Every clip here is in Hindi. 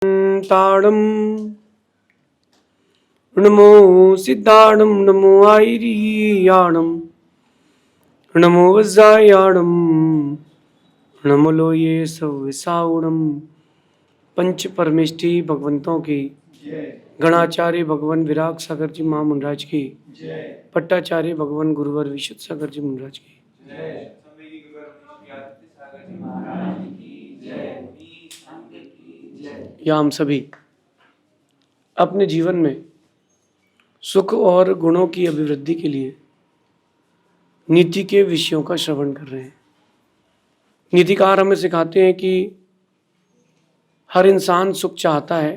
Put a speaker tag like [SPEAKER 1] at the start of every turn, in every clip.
[SPEAKER 1] ताड़म नमो सिद्धाणम नमो आयरियाणम नमो वज्रायाणम नमो लोये सविसाउणम। पंच परमेष्टि भगवंतों की, गणाचार्य भगवान विराग सागर जी महामुंडराज की, पट्टाचार्य भगवान गुरुवर विशुद्ध सागर जी मुंडराज की, या हम सभी अपने जीवन में सुख और गुणों की अभिवृद्धि के लिए नीति के विषयों का श्रवण कर रहे हैं। नीतिकार हमें सिखाते हैं कि हर इंसान सुख चाहता है,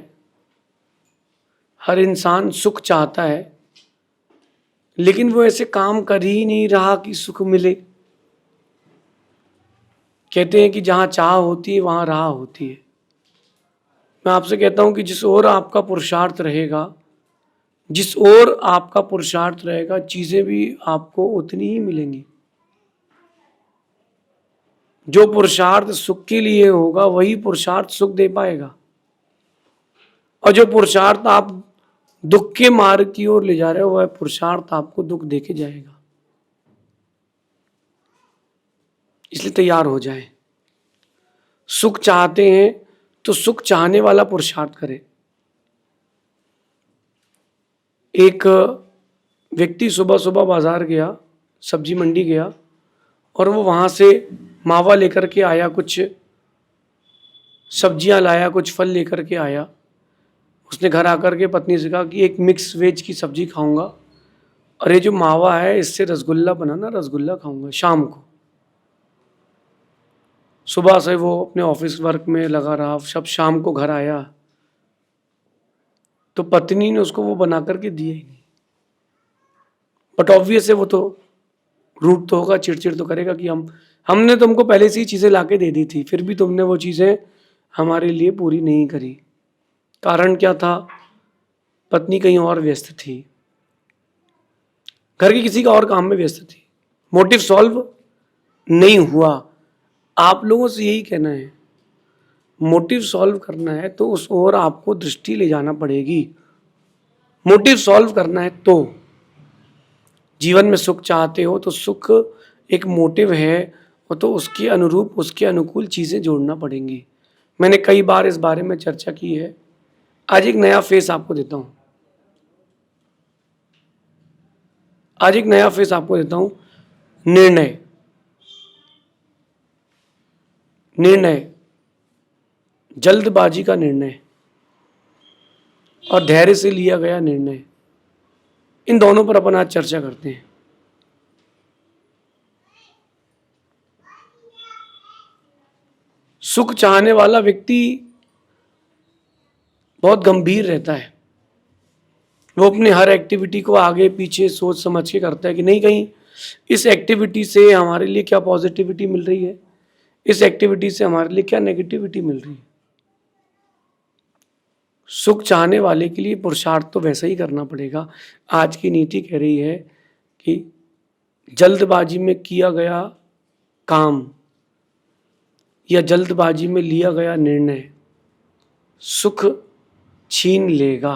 [SPEAKER 1] हर इंसान सुख चाहता है, लेकिन वो ऐसे काम कर ही नहीं रहा कि सुख मिले। कहते हैं कि जहाँ चाह होती है वहाँ राह होती है। मैं आपसे कहता हूँ कि जिस ओर आपका पुरुषार्थ रहेगा, जिस ओर आपका पुरुषार्थ रहेगा, चीज़ें भी आपको उतनी ही मिलेंगी। जो पुरुषार्थ सुख के लिए होगा वही पुरुषार्थ सुख दे पाएगा, और जो पुरुषार्थ आप दुख के मार्ग की ओर ले जा रहे हो वह पुरुषार्थ आपको दुख देके जाएगा। इसलिए तैयार हो जाए। सुख चाहते हैं तो सुख चाहने वाला पुरुषार्थ करें। एक व्यक्ति सुबह सुबह बाजार गया, सब्जी मंडी गया, और वो वहां से मावा लेकर के आया, कुछ सब्जियां लाया, कुछ फल लेकर के आया। उसने घर आकर के पत्नी से कहा कि एक मिक्स वेज की सब्जी खाऊंगा, और ये जो मावा है इससे रसगुल्ला बनाना, रसगुल्ला खाऊंगा शाम को। सुबह से वो अपने ऑफिस वर्क में लगा रहा, सब शाम को घर आया तो पत्नी ने उसको वो बना करके दिया ही नहीं। बट ऑब्वियस है, वो तो रूठ तो होगा, चिड़चिड़ तो करेगा कि हमने तुमको पहले से ही चीज़ें लाके दे दी थी, फिर भी तुमने वो चीज़ें हमारे लिए पूरी नहीं करी। कारण क्या था? पत्नी कहीं और व्यस्त थी, घर के किसी का और काम में व्यस्त थी। मोटिव सॉल्व नहीं हुआ। आप लोगों से यही कहना है, मोटिव सॉल्व करना है तो उस ओर आपको दृष्टि ले जाना पड़ेगी। मोटिव सॉल्व करना है तो जीवन में सुख चाहते हो तो सुख एक मोटिव है, और तो उसके अनुरूप, उसके अनुकूल चीज़ें जोड़ना पड़ेंगी। मैंने कई बार इस बारे में चर्चा की है। आज एक नया फेस आपको देता हूँ, आज एक नया फेस आपको देता हूँ। निर्णय, निर्णय, जल्दबाजी का निर्णय और धैर्य से लिया गया निर्णय, इन दोनों पर अपन आज चर्चा करते हैं। सुख चाहने वाला व्यक्ति बहुत गंभीर रहता है। वो अपने हर एक्टिविटी को आगे पीछे सोच समझ के करता है कि नहीं, कहीं इस एक्टिविटी से हमारे लिए क्या पॉजिटिविटी मिल रही है, इस एक्टिविटी से हमारे लिए क्या नेगेटिविटी मिल रही है। सुख चाहने वाले के लिए पुरुषार्थ तो वैसा ही करना पड़ेगा। आज की नीति कह रही है कि जल्दबाजी में किया गया काम या जल्दबाजी में लिया गया निर्णय सुख छीन लेगा।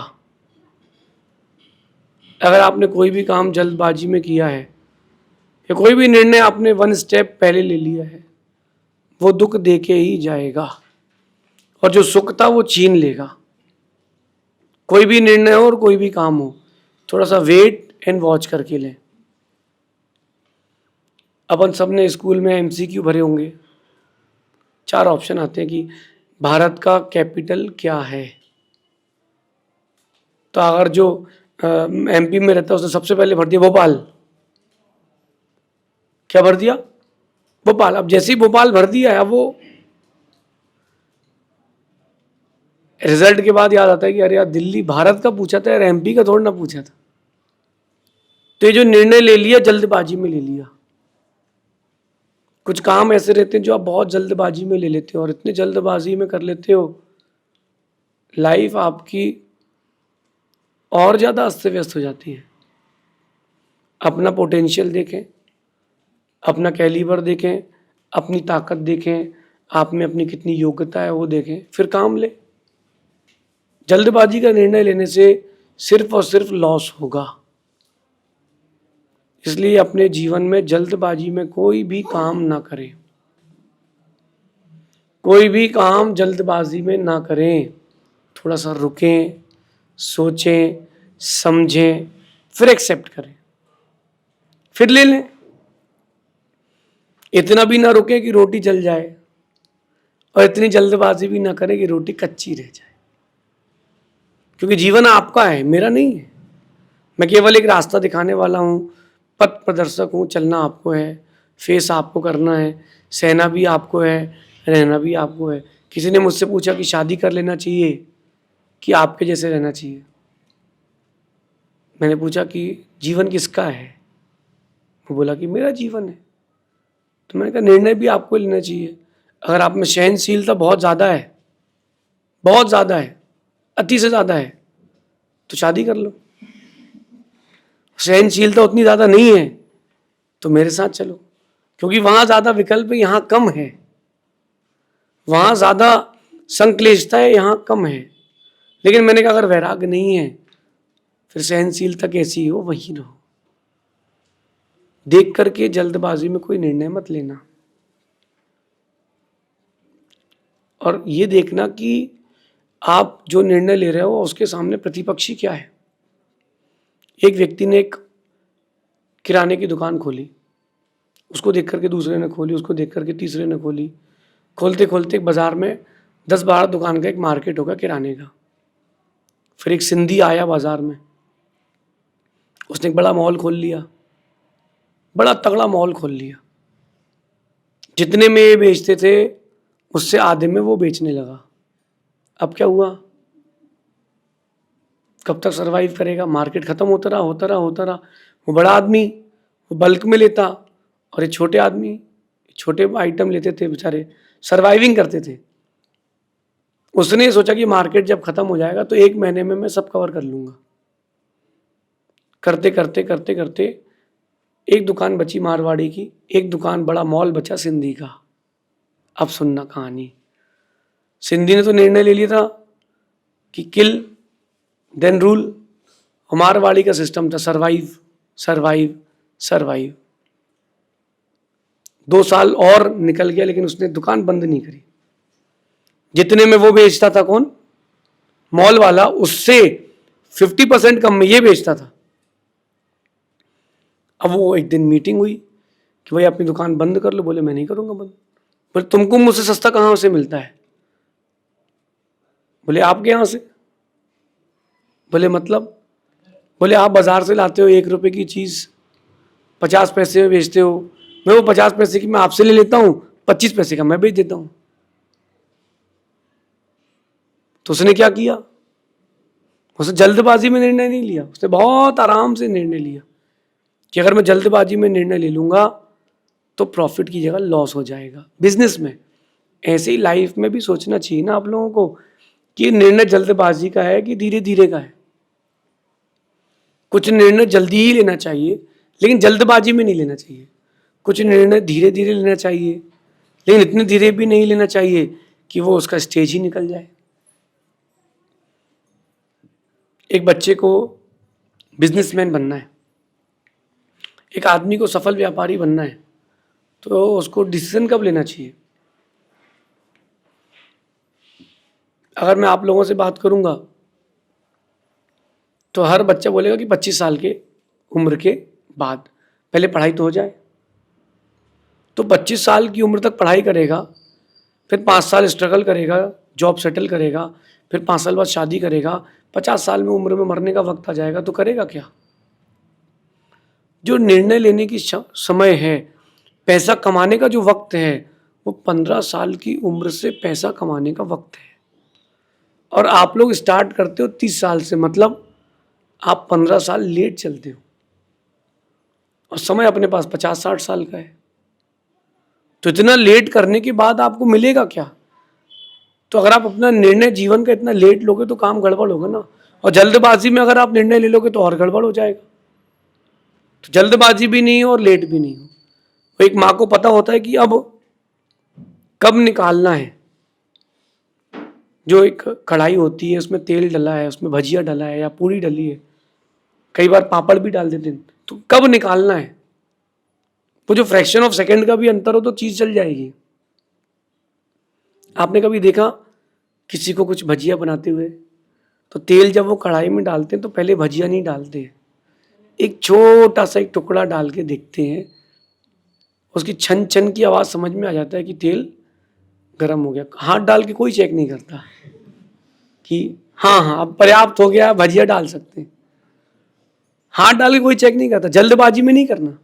[SPEAKER 1] अगर आपने कोई भी काम जल्दबाजी में किया है या कोई भी निर्णय आपने वन स्टेप पहले ले लिया है, वो दुख देके ही जाएगा, और जो सुख था वो छीन लेगा। कोई भी निर्णय हो और कोई भी काम हो, थोड़ा सा वेट एंड वॉच करके लें। अपन सब ने स्कूल में एमसीक्यू भरे होंगे। 4 ऑप्शन आते हैं कि भारत का कैपिटल क्या है। तो अगर जो एमपी में रहता है उसने सबसे पहले भर दिया भोपाल। क्या भर दिया? भोपाल। अब जैसे ही भोपाल भर दिया है, वो रिजल्ट के बाद याद आता है कि अरे यार, दिल्ली भारत का पूछा था यार, एमपी का थोड़ा ना पूछा था। तो ये जो निर्णय ले लिया जल्दबाजी में ले लिया। कुछ काम ऐसे रहते हैं जो आप बहुत जल्दबाजी में ले लेते हो, और इतने जल्दबाजी में कर लेते हो, लाइफ आपकी और ज़्यादा अस्त व्यस्त हो जाती है। अपना पोटेंशियल देखें, अपना कैलिबर देखें, अपनी ताकत देखें, आप में अपनी कितनी योग्यता है वो देखें, फिर काम ले। जल्दबाजी का निर्णय लेने से सिर्फ और सिर्फ लॉस होगा। इसलिए अपने जीवन में जल्दबाजी में कोई भी काम ना करें, कोई भी काम जल्दबाजी में ना करें। थोड़ा सा रुकें, सोचें, समझें, फिर एक्सेप्ट करें, फिर ले लें। इतना भी ना रुके कि रोटी जल जाए और इतनी जल्दबाजी भी ना करें कि रोटी कच्ची रह जाए। क्योंकि जीवन आपका है, मेरा नहीं है। मैं केवल एक रास्ता दिखाने वाला हूँ, पथ प्रदर्शक हूँ। चलना आपको है, फेस आपको करना है, सहना भी आपको है, रहना भी आपको है। किसी ने मुझसे पूछा कि शादी कर लेना चाहिए कि आपके जैसे रहना चाहिए। मैंने पूछा कि जीवन किसका है? वो बोला कि मेरा जीवन है। तो मैंने कहा निर्णय भी आपको लेना चाहिए। अगर आप में सहनशीलता बहुत ज़्यादा है, बहुत ज़्यादा है, अति से ज़्यादा है, तो शादी कर लो। सहनशीलता उतनी ज़्यादा नहीं है तो मेरे साथ चलो, क्योंकि वहाँ ज़्यादा विकल्प है, यहाँ कम है। वहाँ ज़्यादा संक्लिष्टता है, यहाँ कम है। लेकिन मैंने कहा अगर वैराग्य नहीं है फिर सहनशीलता कैसी हो, वही रहो। देख करके जल्दबाजी में कोई निर्णय मत लेना, और ये देखना कि आप जो निर्णय ले रहे हो उसके सामने प्रतिपक्षी क्या है। एक व्यक्ति ने एक किराने की दुकान खोली, उसको देख करके दूसरे ने खोली, उसको देख करके तीसरे ने खोली। खोलते खोलते एक बाजार में 10-12 दुकान का एक मार्केट होगा किराने का। फिर एक सिंधी आया बाजार में, उसने एक बड़ा मॉल खोल लिया, बड़ा तगड़ा मॉल खोल लिया। जितने में ये बेचते थे उससे आधे में वो बेचने लगा। अब क्या हुआ? कब तक सरवाइव करेगा? मार्केट खत्म होता रहा, होता रहा, होता रहा। वो बड़ा आदमी वो बल्क में लेता और ये छोटे आदमी छोटे आइटम लेते थे, बेचारे सरवाइविंग करते थे। उसने सोचा कि मार्केट जब खत्म हो जाएगा तो 1 महीने में मैं सब कवर कर लूंगा। करते करते करते करते एक दुकान बची मारवाड़ी की, एक दुकान बड़ा मॉल बचा सिंधी का। अब सुनना कहानी। सिंधी ने तो निर्णय ले लिया था कि किल देन रूल। मारवाड़ी का सिस्टम था सर्वाइव सर्वाइव सर्वाइव। 2 साल और निकल गया लेकिन उसने दुकान बंद नहीं करी। जितने में वो बेचता था, कौन? मॉल वाला, उससे 50% कम में ये बेचता था। अब वो एक दिन मीटिंग हुई कि भाई अपनी दुकान बंद कर लो। बोले मैं नहीं करूंगा बंद। बोले तुमको मुझसे सस्ता कहाँ से मिलता है? बोले आपके यहाँ से। बोले मतलब? बोले आप बाजार से लाते हो 1 रुपए की चीज़ 50 पैसे में बेचते हो, मैं वो 50 पैसे की मैं आपसे ले लेता हूँ, 25 पैसे का मैं बेच देता हूँ। तो उसने क्या किया? उसने जल्दबाजी में निर्णय नहीं लिया, उसने बहुत आराम से निर्णय लिया कि अगर मैं जल्दबाजी में निर्णय ले लूँगा तो प्रॉफिट की जगह लॉस हो जाएगा। बिजनेस में ऐसे ही लाइफ में भी सोचना चाहिए ना आप लोगों को कि निर्णय जल्दबाजी का है कि धीरे धीरे का है। कुछ निर्णय जल्दी ही लेना चाहिए लेकिन जल्दबाजी में नहीं लेना चाहिए। कुछ निर्णय धीरे धीरे लेना चाहिए लेकिन इतने धीरे भी नहीं लेना चाहिए कि वो उसका स्टेज ही निकल जाए। एक बच्चे को बिजनेसमैन बनना है, एक आदमी को सफल व्यापारी बनना है, तो उसको डिसीजन कब लेना चाहिए? अगर मैं आप लोगों से बात करूंगा तो हर बच्चा बोलेगा कि 25 साल के उम्र के बाद, पहले पढ़ाई तो हो जाए। तो 25 साल की उम्र तक पढ़ाई करेगा, फिर 5 साल स्ट्रगल करेगा, जॉब सेटल करेगा, फिर 5 साल बाद शादी करेगा, 50 साल में उम्र में मरने का वक्त आ जाएगा, तो करेगा क्या? जो निर्णय लेने की समय है, पैसा कमाने का जो वक्त है, वो 15 साल की उम्र से पैसा कमाने का वक्त है। और आप लोग स्टार्ट करते हो 30 साल से, मतलब आप 15 साल लेट चलते हो और समय अपने पास 50-60 साल का है। तो इतना लेट करने के बाद आपको मिलेगा क्या? तो अगर आप अपना निर्णय जीवन का इतना लेट लोगे तो काम गड़बड़ होगा ना। और जल्दबाजी में अगर आप निर्णय ले लोगे तो और गड़बड़ हो जाएगा। तो जल्दबाजी भी नहीं हो और लेट भी नहीं हो। तो एक माँ को पता होता है कि अब कब निकालना है, जो एक कढ़ाई होती है उसमें तेल डला है, उसमें भजिया डला है या पूरी डली है, कई बार पापड़ भी डाल देते हैं, तो कब निकालना है, वो जो फ्रैक्शन ऑफ सेकंड का भी अंतर हो तो चीज चल जाएगी। आपने कभी देखा किसी को कुछ भजिया बनाते हुए, तो तेल जब वो कढ़ाई में डालते हैं तो पहले भजिया नहीं डालते, एक छोटा सा एक टुकड़ा डाल के देखते हैं, उसकी छन छन की आवाज समझ में आ जाता है कि तेल गर्म हो गया। हाथ डाल के कोई चेक नहीं करता कि हाँ हाँ अब पर्याप्त हो गया, भजिया डाल सकते हैं। हाथ डाल के कोई चेक नहीं करता, जल्दबाजी में नहीं करना।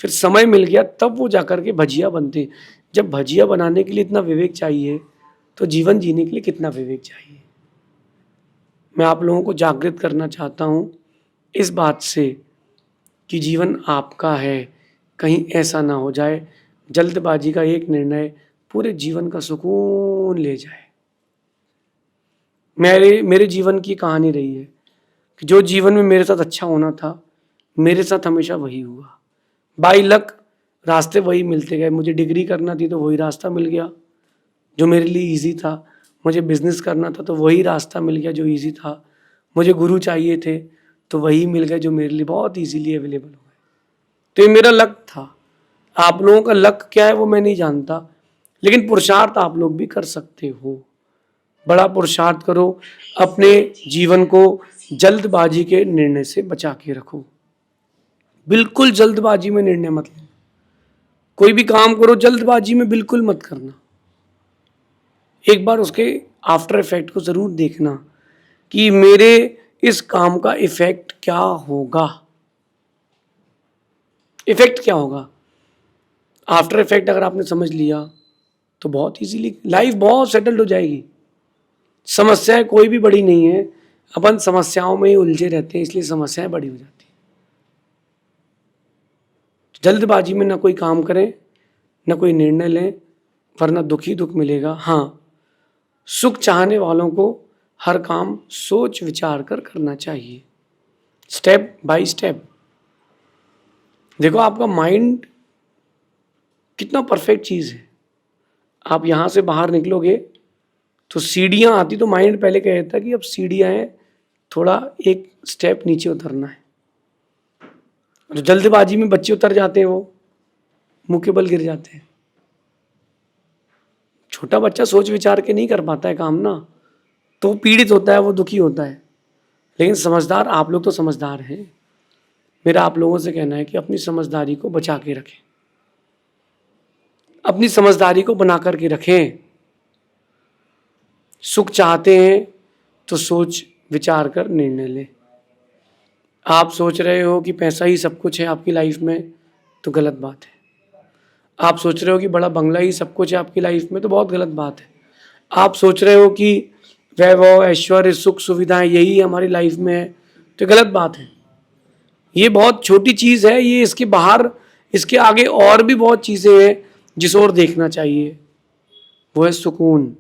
[SPEAKER 1] फिर समय मिल गया तब वो जाकर के भजिया बनते। जब भजिया बनाने के लिए इतना विवेक चाहिए तो जीवन जीने के लिए कितना विवेक चाहिए। मैं आप लोगों को जागृत करना चाहता हूँ इस बात से कि जीवन आपका है, कहीं ऐसा ना हो जाए जल्दबाजी का एक निर्णय पूरे जीवन का सुकून ले जाए। मेरे जीवन की कहानी रही है कि जो जीवन में मेरे साथ अच्छा होना था मेरे साथ हमेशा वही हुआ। बाई लक रास्ते वही मिलते गए। मुझे डिग्री करना थी तो वही रास्ता मिल गया जो मेरे लिए इजी था। मुझे बिजनेस करना था तो वही रास्ता मिल गया जो इजी था। मुझे गुरु चाहिए थे तो वही मिल गए जो मेरे लिए बहुत इजीली अवेलेबल हो गए। तो ये मेरा लक था। आप लोगों का लक क्या है वो मैं नहीं जानता, लेकिन पुरुषार्थ आप लोग भी कर सकते हो। बड़ा पुरुषार्थ करो, अपने जीवन को जल्दबाजी के निर्णय से बचा के रखो। बिल्कुल जल्दबाजी में निर्णय मत लेना। कोई भी काम करो जल्दबाजी में बिल्कुल मत करना। एक बार उसके आफ्टर इफेक्ट को जरूर देखना कि मेरे इस काम का इफेक्ट क्या होगा। इफेक्ट क्या होगा, आफ्टर इफेक्ट अगर आपने समझ लिया तो बहुत इजीली लाइफ बहुत सेटल्ड हो जाएगी। समस्याएं कोई भी बड़ी नहीं है, अपन समस्याओं में ही उलझे रहते हैं, इसलिए समस्याएं बड़ी हो जाती हैं। जल्दबाजी में ना कोई काम करें ना कोई निर्णय लें, वरना दुख ही दुख मिलेगा। हाँ, सुख चाहने वालों को हर काम सोच विचार कर करना चाहिए, स्टेप बाय स्टेप। देखो आपका माइंड कितना परफेक्ट चीज है। आप यहां से बाहर निकलोगे तो सीढ़ियां आती तो माइंड पहले कहता कि अब सीढ़ियां हैं, थोड़ा एक स्टेप नीचे उतरना है। जो जल्दबाजी में बच्चे उतर जाते हैं वो मुंह के बल गिर जाते हैं। छोटा बच्चा सोच विचार के नहीं कर पाता है काम ना, तो वो पीड़ित होता है, वो दुखी होता है। लेकिन समझदार आप लोग तो समझदार हैं। मेरा आप लोगों से कहना है कि अपनी समझदारी को बचा के रखें, अपनी समझदारी को बना करके रखें। सुख चाहते हैं तो सोच विचार कर निर्णय लें। आप सोच रहे हो कि पैसा ही सब कुछ है आपकी लाइफ में तो गलत बात है। आप सोच रहे हो कि बड़ा बंगला ही सब कुछ है आपकी लाइफ में तो बहुत गलत बात है। आप सोच रहे हो कि वैभव ऐश्वर्य सुख सुविधाएं यही हमारी लाइफ में है तो गलत बात है। ये बहुत छोटी चीज़ है, ये इसके बाहर इसके आगे और भी बहुत चीज़ें हैं जिस ओर देखना चाहिए। वो है सुकून।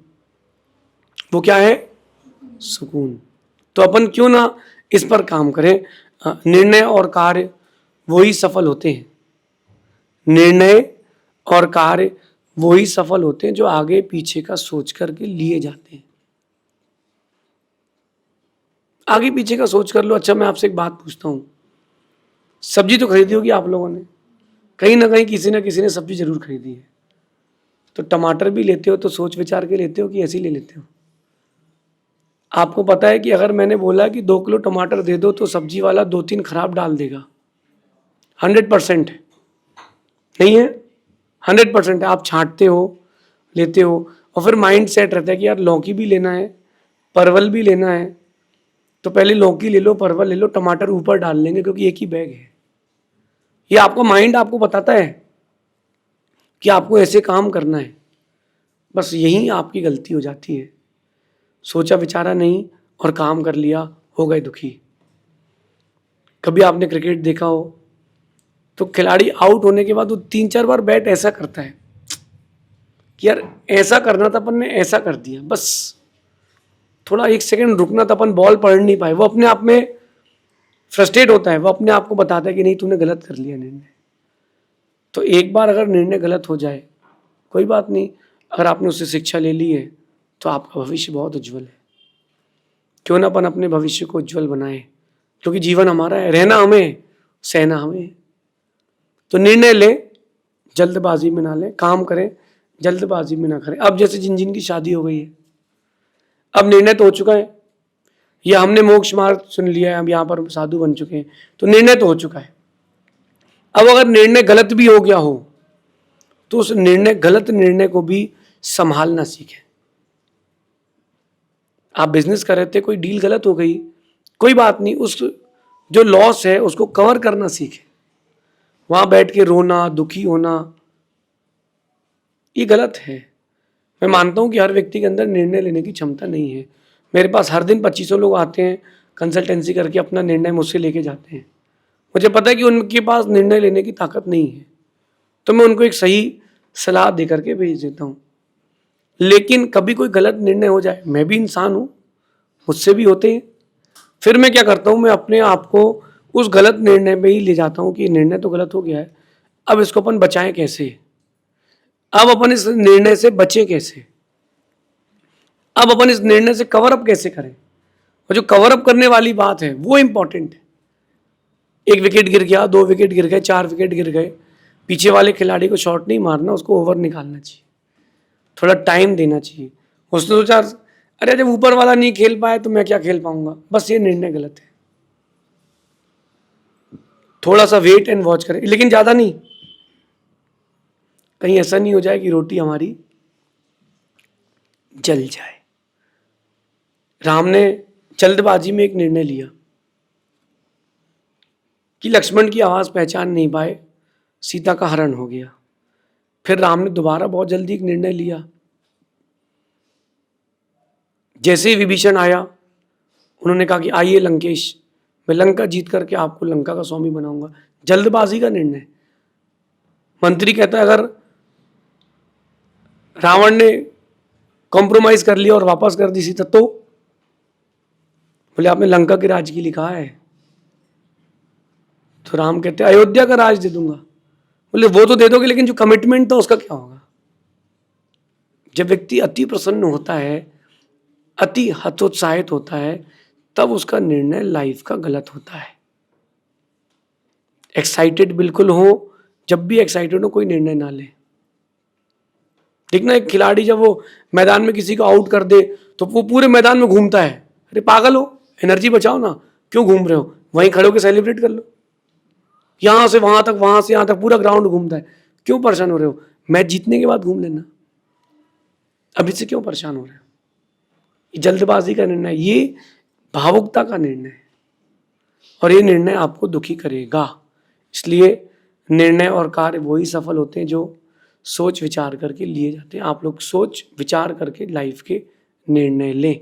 [SPEAKER 1] वो क्या है? सुकून। तो अपन क्यों ना इस पर काम करें। निर्णय और कार्य वही सफल होते हैं। निर्णय और कार्य वही सफल होते हैं जो आगे पीछे का सोच करके लिए जाते हैं। आगे पीछे का सोच कर लो। अच्छा मैं आपसे एक बात पूछता हूँ, सब्जी तो खरीदी होगी आप लोगों ने, कहीं ना कहीं किसी ना किसी ने सब्जी जरूर खरीदी है। तो टमाटर भी लेते हो तो सोच विचार के लेते हो कि ऐसे ही ले लेते हो? आपको पता है कि अगर मैंने बोला कि 2 किलो टमाटर दे दो तो सब्जी वाला 2-3 खराब डाल देगा। 100% नहीं है, 100% है। आप छांटते हो, लेते हो और फिर माइंड सेट रहता है कि यार लौकी भी लेना है, परवल भी लेना है, तो पहले लौकी ले लो, परवल ले लो, टमाटर ऊपर डाल लेंगे क्योंकि एक ही बैग है। ये आपका माइंड आपको बताता है कि आपको ऐसे काम करना है। बस यही आपकी गलती हो जाती है। सोचा विचारा नहीं और काम कर लिया, हो गए दुखी। कभी आपने क्रिकेट देखा हो तो खिलाड़ी आउट होने के बाद वो 3-4 बार बैट ऐसा करता है कि यार ऐसा करना था अपन ने ऐसा कर दिया, बस थोड़ा 1 सेकंड रुकना था, अपन बॉल पढ़ नहीं पाए। वो अपने आप में फ्रस्ट्रेट होता है, वो अपने आप को बताता है कि नहीं तूने गलत कर लिया निर्णय। तो एक बार अगर निर्णय गलत हो जाए कोई बात नहीं, अगर आपने उससे शिक्षा ले ली है तो आपका भविष्य बहुत उज्जवल है। क्यों ना अपन अपने भविष्य को उज्जवल बनाए, क्योंकि जीवन हमारा है, रहना हमें, सहना हमें। तो निर्णय लें, जल्दबाजी में ना लें, काम करें, जल्दबाजी में ना करें। अब जैसे जिन जिन की शादी हो गई है, अब निर्णय तो हो चुका है, या हमने मोक्ष मार्ग सुन लिया है, अब यहाँ पर साधु बन चुके हैं, तो निर्णय तो हो चुका है। अब अगर निर्णय गलत भी हो गया हो तो उस गलत निर्णय को भी संभालना सीखें। आप बिजनेस कर रहे थे, कोई डील गलत हो गई, कोई बात नहीं, उस जो लॉस है उसको कवर करना सीखें। वहां बैठ के रोना, दुखी होना, ये गलत है। मैं मानता हूं कि हर व्यक्ति के अंदर निर्णय लेने की क्षमता नहीं है। मेरे पास हर दिन 2500 लोग आते हैं, कंसल्टेंसी करके अपना निर्णय मुझसे लेके जाते हैं। मुझे पता है कि उनके पास निर्णय लेने की ताकत नहीं है, तो मैं उनको एक सही सलाह दे करके भेज देता हूँ। लेकिन कभी कोई गलत निर्णय हो जाए, मैं भी इंसान हूँ, मुझसे भी होते हैं, फिर मैं क्या करता हूँ, मैं अपने आप को उस गलत निर्णय में ही ले जाता हूँ कि निर्णय तो गलत हो गया है, अब इसको अपन बचाएं कैसे, अब अपन इस निर्णय से बचें कैसे, अब अपन इस निर्णय से कवर अप कैसे करें। और जो कवर अप करने वाली बात है वो इंपॉर्टेंट है। 1 विकेट गिर गया, 2 विकेट गिर गए, 4 विकेट गिर गए, पीछे वाले खिलाड़ी को शॉट नहीं मारना, उसको ओवर निकालना चाहिए, थोड़ा टाइम देना चाहिए। उसने सोचा अरे जब ऊपर वाला नहीं खेल पाया तो मैं क्या खेल पाऊंगा, बस ये निर्णय गलत है। थोड़ा सा वेट एंड वॉच करें, लेकिन ज्यादा नहीं, कहीं ऐसा नहीं हो जाए कि रोटी हमारी जल जाए। राम ने जल्दबाजी में एक निर्णय लिया कि लक्ष्मण की आवाज पहचान नहीं पाए, सीता का हरण हो गया। फिर राम ने दोबारा बहुत जल्दी एक निर्णय लिया। जैसे ही विभीषण आया, उन्होंने कहा कि आइए लंकेश, मैं लंका जीत करके आपको लंका का स्वामी बनाऊंगा। जल्दबाजी का निर्णय। मंत्री कहता है अगर रावण ने कॉम्प्रोमाइज कर लिया और वापस कर दी सीता तो? बोले आपने लंका के राज की लिखा है। तो राम कहते अयोध्या का राज दे दूंगा। बोले वो तो दे दोगे, लेकिन जो कमिटमेंट था उसका क्या होगा। जब व्यक्ति अति प्रसन्न होता है, अति हतोत्साहित होता है, तब उसका निर्णय लाइफ का गलत होता है। एक्साइटेड बिल्कुल हो, जब भी एक्साइटेड हो कोई निर्णय ना ले। देखना एक खिलाड़ी जब वो मैदान में किसी को आउट कर दे तो वो पूरे मैदान में घूमता है। अरे पागल हो, एनर्जी बचाओ ना, क्यों घूम रहे हो, वहीं खड़े होकर सेलिब्रेट कर लो। यहां से वहां तक, वहां से यहां तक पूरा ग्राउंड घूमता है, क्यों परेशान हो रहे हो, मैच जीतने के बाद घूम लेना, अभी से क्यों परेशान हो रहे हो। ये जल्दबाजी का निर्णय, ये भावुकता का निर्णय है और ये निर्णय आपको दुखी करेगा। इसलिए निर्णय और कार्य वही सफल होते हैं जो सोच विचार करके लिए जाते हैं। आप लोग सोच विचार करके लाइफ के निर्णय लें।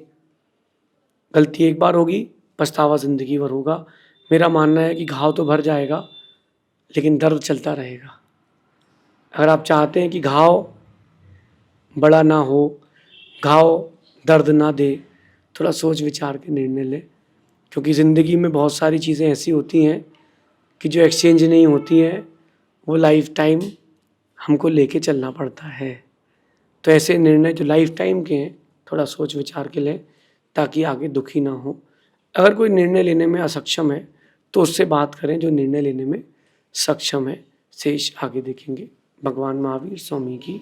[SPEAKER 1] गलती एक बार होगी, पछतावा जिंदगी भर होगा। मेरा मानना है कि घाव तो भर जाएगा लेकिन दर्द चलता रहेगा। अगर आप चाहते हैं कि घाव बड़ा ना हो, घाव दर्द ना दे, थोड़ा सोच विचार के निर्णय लें, क्योंकि ज़िंदगी में बहुत सारी चीज़ें ऐसी होती हैं कि जो एक्सचेंज नहीं होती हैं, वो लाइफ टाइम हमको लेके चलना पड़ता है। तो ऐसे निर्णय जो लाइफ टाइम के हैं, थोड़ा सोच विचार के लें ताकि आगे दुखी ना हो। अगर कोई निर्णय लेने में असक्षम है तो उससे बात करें जो निर्णय लेने में सक्षम है। शेष आगे देखेंगे। भगवान महावीर स्वामी की